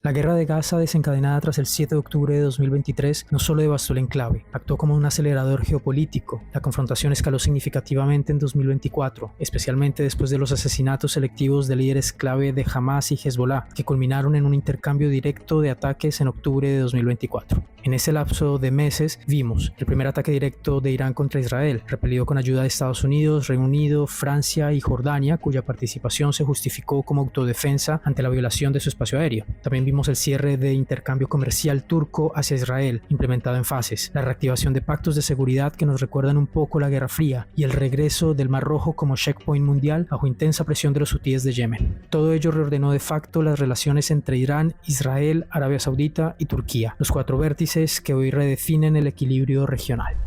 La guerra de Gaza, desencadenada tras el 7 de octubre de 2023, no solo devastó el enclave, actuó como un acelerador geopolítico. La confrontación escaló significativamente en 2024, especialmente después de los asesinatos selectivos de líderes clave de Hamas y Hezbollah, que culminaron en un intercambio directo de ataques en octubre de 2024. En ese lapso de meses vimos el primer ataque directo de Irán contra Israel, repelido con ayuda de Estados Unidos, Reino Unido, Francia y Jordania, cuya participación se justificó como autodefensa ante la violación de su espacio aéreo. También vimos el cierre de intercambio comercial turco hacia Israel, implementado en fases, la reactivación de pactos de seguridad que nos recuerdan un poco la Guerra Fría y el regreso del Mar Rojo como checkpoint mundial bajo intensa presión de los hutíes de Yemen. Todo ello reordenó de facto las relaciones entre Irán, Israel, Arabia Saudita y Turquía, los cuatro vértices que hoy redefinen el equilibrio regional.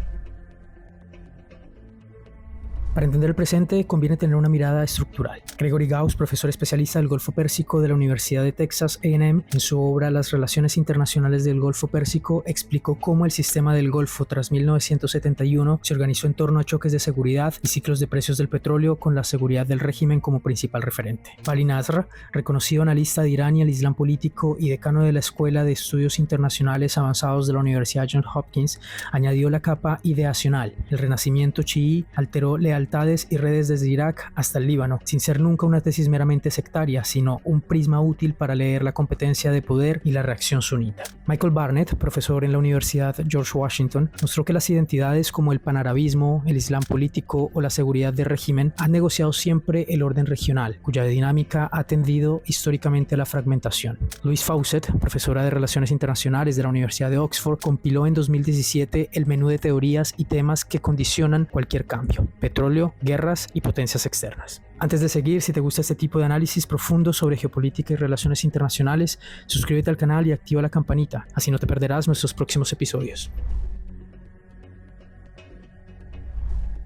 Para entender el presente, conviene tener una mirada estructural. Gregory Gauss, profesor especialista del Golfo Pérsico de la Universidad de Texas A&M, en su obra Las relaciones internacionales del Golfo Pérsico, explicó cómo el sistema del Golfo tras 1971 se organizó en torno a choques de seguridad y ciclos de precios del petróleo con la seguridad del régimen como principal referente. Vali Nasr, reconocido analista de Irán y el Islam político y decano de la Escuela de Estudios Internacionales Avanzados de la Universidad Johns Hopkins, añadió la capa ideacional. El renacimiento chií alteró lealtades y redes desde Irak hasta el Líbano, sin ser nunca una tesis meramente sectaria, sino un prisma útil para leer la competencia de poder y la reacción sunita. Michael Barnett, profesor en la Universidad George Washington, mostró que las identidades como el panarabismo, el islam político o la seguridad del régimen han negociado siempre el orden regional, cuya dinámica ha tendido históricamente a la fragmentación. Louise Fawcett, profesora de Relaciones Internacionales de la Universidad de Oxford, compiló en 2017 el menú de teorías y temas que condicionan cualquier cambio: petróleo, guerras y potencias externas. Antes de seguir, si te gusta este tipo de análisis profundo sobre geopolítica y relaciones internacionales, suscríbete al canal y activa la campanita, así no te perderás nuestros próximos episodios.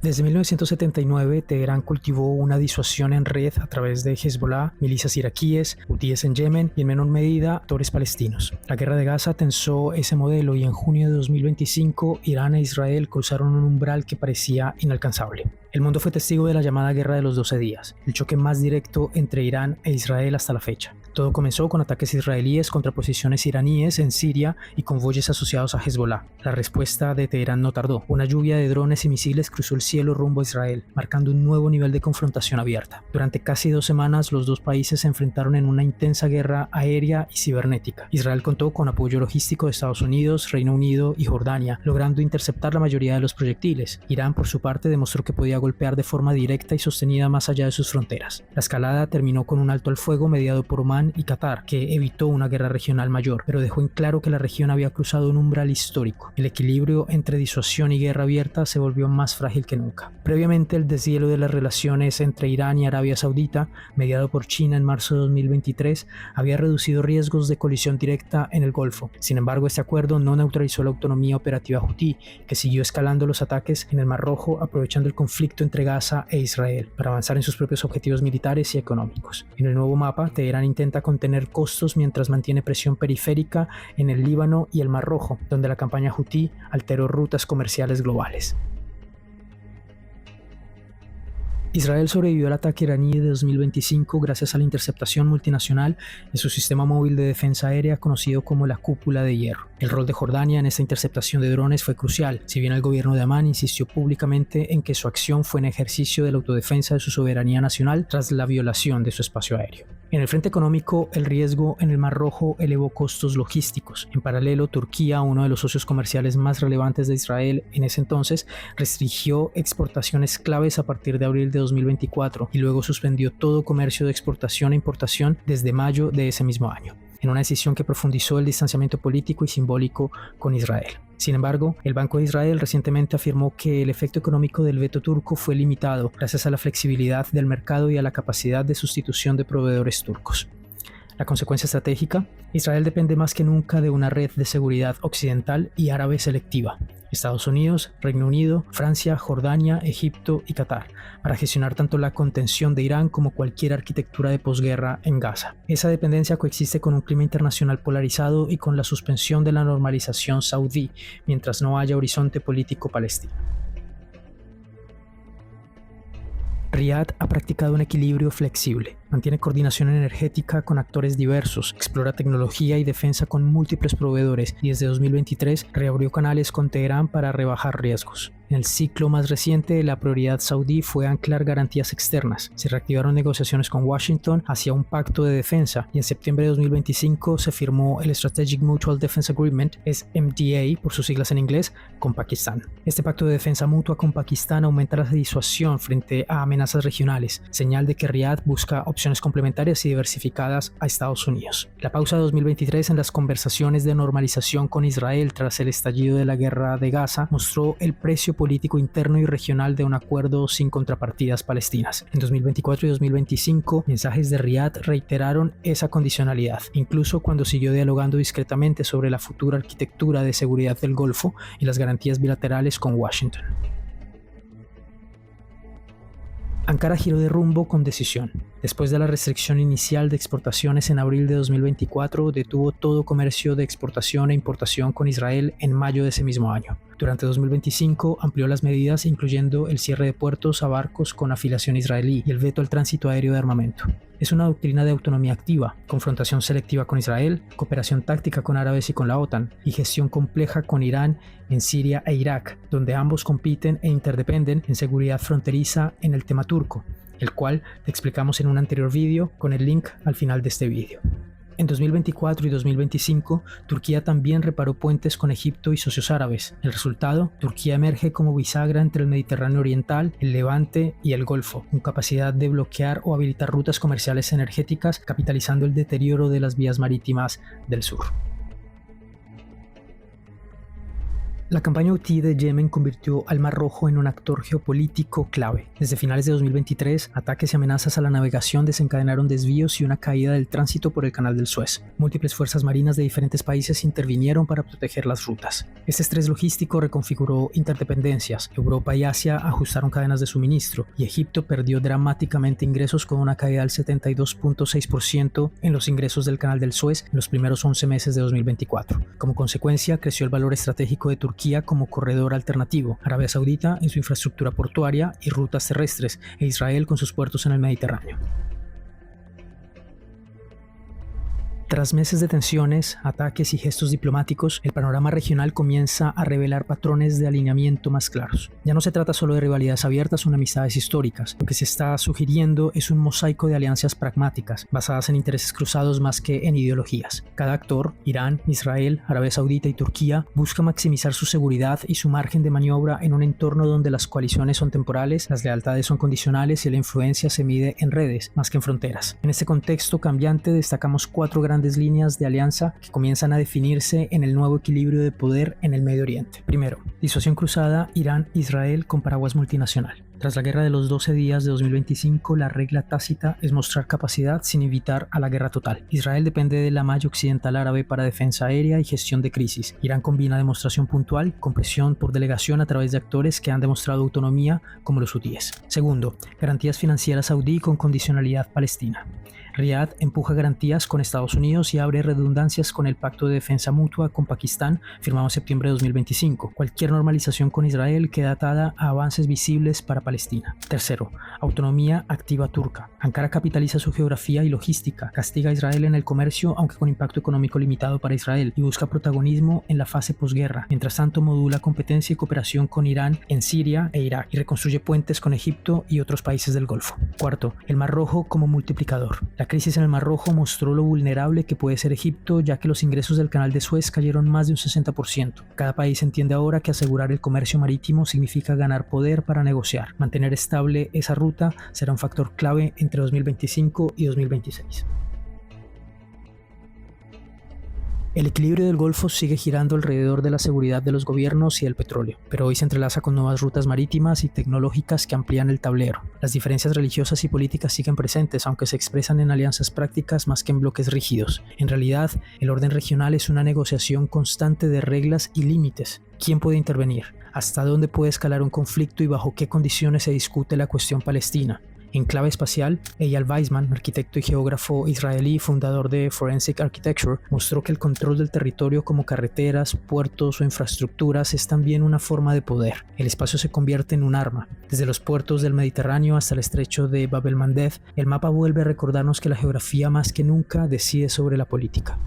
Desde 1979, Teherán cultivó una disuasión en red a través de Hezbollah, milicias iraquíes, hutíes en Yemen y en menor medida actores palestinos. La guerra de Gaza tensó ese modelo y en junio de 2025 Irán e Israel cruzaron un umbral que parecía inalcanzable. El mundo fue testigo de la llamada Guerra de los 12 días, el choque más directo entre Irán e Israel hasta la fecha. Todo comenzó con ataques israelíes contra posiciones iraníes en Siria y convoyes asociados a Hezbollah. La respuesta de Teherán no tardó. Una lluvia de drones y misiles cruzó el cielo rumbo a Israel, marcando un nuevo nivel de confrontación abierta. Durante casi 2 semanas, los dos países se enfrentaron en una intensa guerra aérea y cibernética. Israel contó con apoyo logístico de Estados Unidos, Reino Unido y Jordania, logrando interceptar la mayoría de los proyectiles. Irán, por su parte, demostró que podía golpear de forma directa y sostenida más allá de sus fronteras. La escalada terminó con un alto al fuego mediado por Omán y Qatar, que evitó una guerra regional mayor, pero dejó en claro que la región había cruzado un umbral histórico. El equilibrio entre disuasión y guerra abierta se volvió más frágil que nunca. Previamente, el deshielo de las relaciones entre Irán y Arabia Saudita, mediado por China en marzo de 2023, había reducido riesgos de colisión directa en el Golfo. Sin embargo, este acuerdo no neutralizó la autonomía operativa hutí, que siguió escalando los ataques en el Mar Rojo, aprovechando el conflicto entre Gaza e Israel para avanzar en sus propios objetivos militares y económicos. En el nuevo mapa, Teherán intenta contener costos mientras mantiene presión periférica en el Líbano y el Mar Rojo, donde la campaña hutí alteró rutas comerciales globales. Israel sobrevivió al ataque iraní de 2025 gracias a la interceptación multinacional de su sistema móvil de defensa aérea conocido como la Cúpula de Hierro. El rol de Jordania en esta interceptación de drones fue crucial, si bien el gobierno de Amán insistió públicamente en que su acción fue en ejercicio de la autodefensa de su soberanía nacional tras la violación de su espacio aéreo. En el frente económico, el riesgo en el Mar Rojo elevó costos logísticos. En paralelo, Turquía, uno de los socios comerciales más relevantes de Israel en ese entonces, restringió exportaciones claves a partir de abril de 2024 y luego suspendió todo comercio de exportación e importación desde mayo de ese mismo año, en una decisión que profundizó el distanciamiento político y simbólico con Israel. Sin embargo, el Banco de Israel recientemente afirmó que el efecto económico del veto turco fue limitado gracias a la flexibilidad del mercado y a la capacidad de sustitución de proveedores turcos. La consecuencia estratégica: Israel depende más que nunca de una red de seguridad occidental y árabe selectiva. Estados Unidos, Reino Unido, Francia, Jordania, Egipto y Qatar, para gestionar tanto la contención de Irán como cualquier arquitectura de posguerra en Gaza. Esa dependencia coexiste con un clima internacional polarizado y con la suspensión de la normalización saudí, mientras no haya horizonte político palestino. Riad ha practicado un equilibrio flexible, mantiene coordinación energética con actores diversos, explora tecnología y defensa con múltiples proveedores y desde 2023 reabrió canales con Teherán para rebajar riesgos. En el ciclo más reciente, la prioridad saudí fue anclar garantías externas. Se reactivaron negociaciones con Washington hacia un pacto de defensa y en septiembre de 2025 se firmó el Strategic Mutual Defense Agreement, es MDA por sus siglas en inglés, con Pakistán. Este pacto de defensa mutua con Pakistán aumenta la disuasión frente a amenazas regionales, señal de que Riad busca opciones complementarias y diversificadas a Estados Unidos. La pausa de 2023 en las conversaciones de normalización con Israel tras el estallido de la guerra de Gaza mostró el precio político interno y regional de un acuerdo sin contrapartidas palestinas. En 2024 y 2025, mensajes de Riad reiteraron esa condicionalidad, incluso cuando siguió dialogando discretamente sobre la futura arquitectura de seguridad del Golfo y las garantías bilaterales con Washington. Ankara giró de rumbo con decisión. Después de la restricción inicial de exportaciones en abril de 2024, detuvo todo comercio de exportación e importación con Israel en mayo de ese mismo año. Durante 2025 amplió las medidas incluyendo el cierre de puertos a barcos con afiliación israelí y el veto al tránsito aéreo de armamento. Es una doctrina de autonomía activa, confrontación selectiva con Israel, cooperación táctica con árabes y con la OTAN, y gestión compleja con Irán en Siria e Irak, donde ambos compiten e interdependen en seguridad fronteriza en el tema turco, el cual te explicamos en un anterior vídeo con el link al final de este vídeo. En 2024 y 2025, Turquía también reparó puentes con Egipto y socios árabes. El resultado, Turquía emerge como bisagra entre el Mediterráneo Oriental, el Levante y el Golfo, con capacidad de bloquear o habilitar rutas comerciales energéticas, capitalizando el deterioro de las vías marítimas del sur. La campaña Houthi de Yemen convirtió al Mar Rojo en un actor geopolítico clave. Desde finales de 2023, ataques y amenazas a la navegación desencadenaron desvíos y una caída del tránsito por el Canal del Suez. Múltiples fuerzas marinas de diferentes países intervinieron para proteger las rutas. Este estrés logístico reconfiguró interdependencias. Europa y Asia ajustaron cadenas de suministro y Egipto perdió dramáticamente ingresos con una caída del 72.6% en los ingresos del Canal del Suez en los primeros 11 meses de 2024. Como consecuencia, creció el valor estratégico de Turquía como corredor alternativo, Arabia Saudita en su infraestructura portuaria y rutas terrestres, e Israel con sus puertos en el Mediterráneo. Tras meses de tensiones, ataques y gestos diplomáticos, el panorama regional comienza a revelar patrones de alineamiento más claros. Ya no se trata solo de rivalidades abiertas o amistades históricas. Lo que se está sugiriendo es un mosaico de alianzas pragmáticas, basadas en intereses cruzados más que en ideologías. Cada actor, Irán, Israel, Arabia Saudita y Turquía, busca maximizar su seguridad y su margen de maniobra en un entorno donde las coaliciones son temporales, las lealtades son condicionales y la influencia se mide en redes, más que en fronteras. En este contexto cambiante destacamos 4 grandes líneas de alianza que comienzan a definirse en el nuevo equilibrio de poder en el Medio Oriente. Primero, disuasión cruzada Irán-Israel con paraguas multinacional. Tras la guerra de los 12 días de 2025, la regla tácita es mostrar capacidad sin invitar a la guerra total. Israel depende de la malla occidental árabe para defensa aérea y gestión de crisis. Irán combina demostración puntual con presión por delegación a través de actores que han demostrado autonomía, como los hutíes. Segundo, garantías financieras saudí con condicionalidad palestina. Riad empuja garantías con Estados Unidos y abre redundancias con el Pacto de Defensa Mutua con Pakistán, firmado en septiembre de 2025. Cualquier normalización con Israel queda atada a avances visibles para Palestina. Tercero, autonomía activa turca. Ankara capitaliza su geografía y logística, castiga a Israel en el comercio, aunque con impacto económico limitado para Israel, y busca protagonismo en la fase posguerra. Mientras tanto, modula competencia y cooperación con Irán en Siria e Irak y reconstruye puentes con Egipto y otros países del Golfo. Cuarto, el Mar Rojo como multiplicador. La crisis en el Mar Rojo mostró lo vulnerable que puede ser Egipto, ya que los ingresos del Canal de Suez cayeron más de un 60%. Cada país entiende ahora que asegurar el comercio marítimo significa ganar poder para negociar. Mantener estable esa ruta será un factor clave entre 2025 y 2026. El equilibrio del Golfo sigue girando alrededor de la seguridad de los gobiernos y el petróleo, pero hoy se entrelaza con nuevas rutas marítimas y tecnológicas que amplían el tablero. Las diferencias religiosas y políticas siguen presentes, aunque se expresan en alianzas prácticas más que en bloques rígidos. En realidad, el orden regional es una negociación constante de reglas y límites. ¿Quién puede intervenir? ¿Hasta dónde puede escalar un conflicto y bajo qué condiciones se discute la cuestión palestina? En clave espacial, Eyal Weizman, arquitecto y geógrafo israelí, fundador de Forensic Architecture, mostró que el control del territorio como carreteras, puertos o infraestructuras es también una forma de poder. El espacio se convierte en un arma. Desde los puertos del Mediterráneo hasta el estrecho de Bab el-Mandeb, el mapa vuelve a recordarnos que la geografía más que nunca decide sobre la política.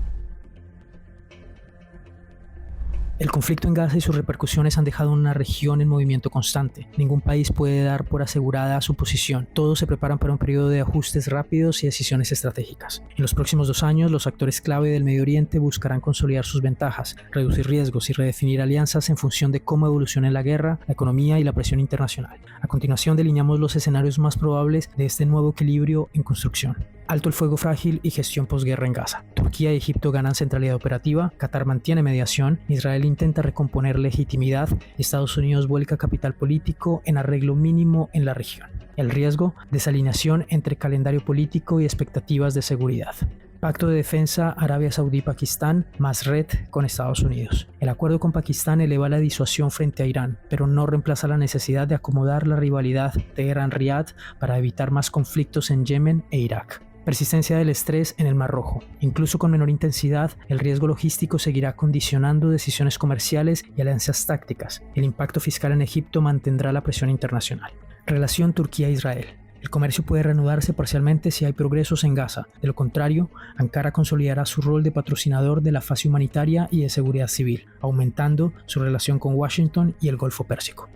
El conflicto en Gaza y sus repercusiones han dejado una región en movimiento constante. Ningún país puede dar por asegurada su posición. Todos se preparan para un periodo de ajustes rápidos y decisiones estratégicas. En los próximos 2 años, los actores clave del Medio Oriente buscarán consolidar sus ventajas, reducir riesgos y redefinir alianzas en función de cómo evolucione la guerra, la economía y la presión internacional. A continuación, delineamos los escenarios más probables de este nuevo equilibrio en construcción. Alto el fuego frágil y gestión posguerra en Gaza. Turquía y Egipto ganan centralidad operativa, Qatar mantiene mediación, Israel intenta recomponer legitimidad y Estados Unidos vuelca capital político en arreglo mínimo en la región. El riesgo, desalineación entre calendario político y expectativas de seguridad. Pacto de defensa Arabia Saudí-Pakistán más red con Estados Unidos. El acuerdo con Pakistán eleva la disuasión frente a Irán, pero no reemplaza la necesidad de acomodar la rivalidad Teherán-Riad para evitar más conflictos en Yemen e Irak. Persistencia del estrés en el Mar Rojo. Incluso con menor intensidad, el riesgo logístico seguirá condicionando decisiones comerciales y alianzas tácticas. El impacto fiscal en Egipto mantendrá la presión internacional. Relación Turquía-Israel. El comercio puede reanudarse parcialmente si hay progresos en Gaza. De lo contrario, Ankara consolidará su rol de patrocinador de la fase humanitaria y de seguridad civil, aumentando su relación con Washington y el Golfo Pérsico.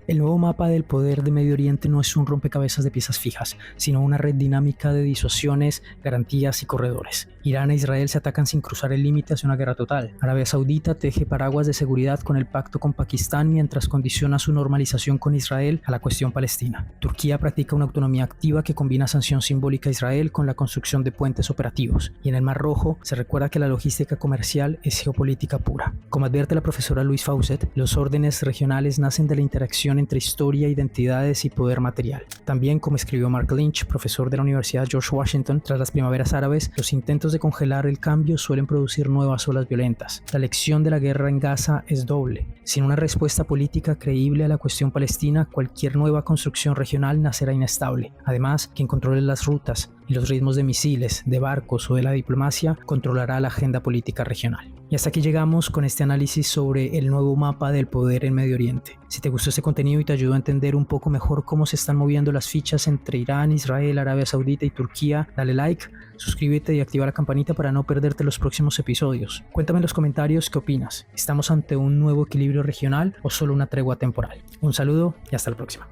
El nuevo mapa del poder de Medio Oriente no es un rompecabezas de piezas fijas, sino una red dinámica de disuasiones, garantías y corredores. Irán e Israel se atacan sin cruzar el límite hacia una guerra total. Arabia Saudita teje paraguas de seguridad con el pacto con Pakistán mientras condiciona su normalización con Israel a la cuestión palestina. Turquía practica una autonomía activa que combina sanción simbólica a Israel con la construcción de puentes operativos. Y en el Mar Rojo se recuerda que la logística comercial es geopolítica pura. Como advierte la profesora Louise Fawcett, los órdenes regionales nacen de la interacción entre historia, identidades y poder material. También, como escribió Mark Lynch, profesor de la Universidad George Washington, tras las primaveras árabes, los intentos de congelar el cambio suelen producir nuevas olas violentas. La lección de la guerra en Gaza es doble. Sin una respuesta política creíble a la cuestión palestina, cualquier nueva construcción regional nacerá inestable. Además, quien controle las rutas y los ritmos de misiles, de barcos o de la diplomacia controlará la agenda política regional. Y hasta aquí llegamos con este análisis sobre el nuevo mapa del poder en Medio Oriente. Si te gustó este contenido y te ayudó a entender un poco mejor cómo se están moviendo las fichas entre Irán, Israel, Arabia Saudita y Turquía, dale like, suscríbete y activa la campanita para no perderte los próximos episodios. Cuéntame en los comentarios qué opinas. ¿Estamos ante un nuevo equilibrio regional o solo una tregua temporal? Un saludo y hasta la próxima.